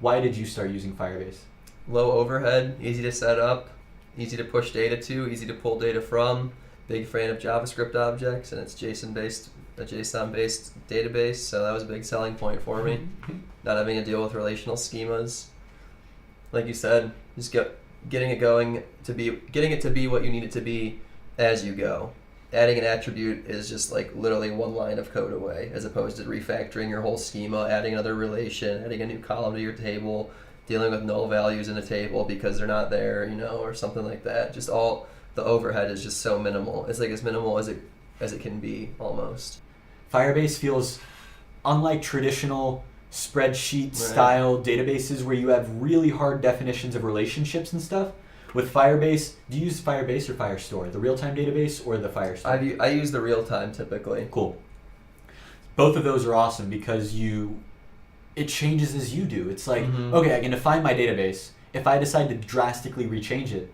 Why did you start using Firebase? Low overhead, easy to set up, easy to push data to, easy to pull data from. Big fan of JavaScript objects, and it's a JSON-based database, so that was a big selling point for me. Not having to deal with relational schemas. Like you said, just getting it to be what you need it to be as you go. Adding an attribute is just like literally one line of code away, as opposed to refactoring your whole schema, adding another relation, adding a new column to your table, dealing with null values in a table because they're not there, or something like that. Just all the overhead is just so minimal. It's like as minimal as it can be almost. Firebase feels unlike traditional spreadsheet style databases where you have really hard definitions of relationships and stuff. With Firebase, do you use Firebase or Firestore? The real-time database or the Firestore? I use the real-time typically. Cool. Both of those are awesome because it changes as you do. It's like, okay, I can define my database. If I decide to drastically rechange it,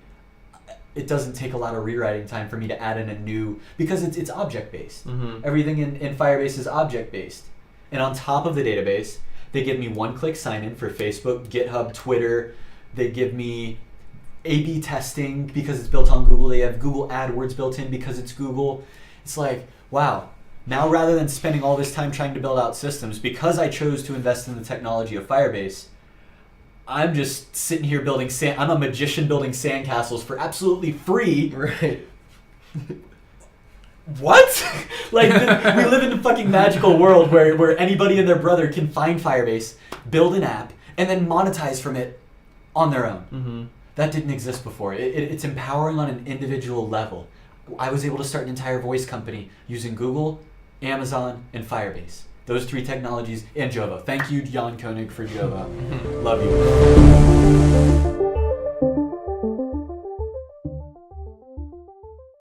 it doesn't take a lot of rewriting time for me to add in a new, because it's object-based. Everything in Firebase is object-based. And on top of the database, they give me one-click sign-in for Facebook, GitHub, Twitter. They give me A/B testing because it's built on Google. They have Google AdWords built in because it's Google. It's like, wow. Now rather than spending all this time trying to build out systems, because I chose to invest in the technology of Firebase, I'm just sitting here building I'm a magician building sandcastles for absolutely free. Right. What? Like, we live in a fucking magical world where anybody and their brother can find Firebase, build an app, and then monetize from it on their own. That didn't exist before. It's empowering on an individual level. I was able to start an entire voice company using Google, Amazon, and Firebase. Those three technologies, and Java. Thank you, Jan Koenig, for Java. Love you.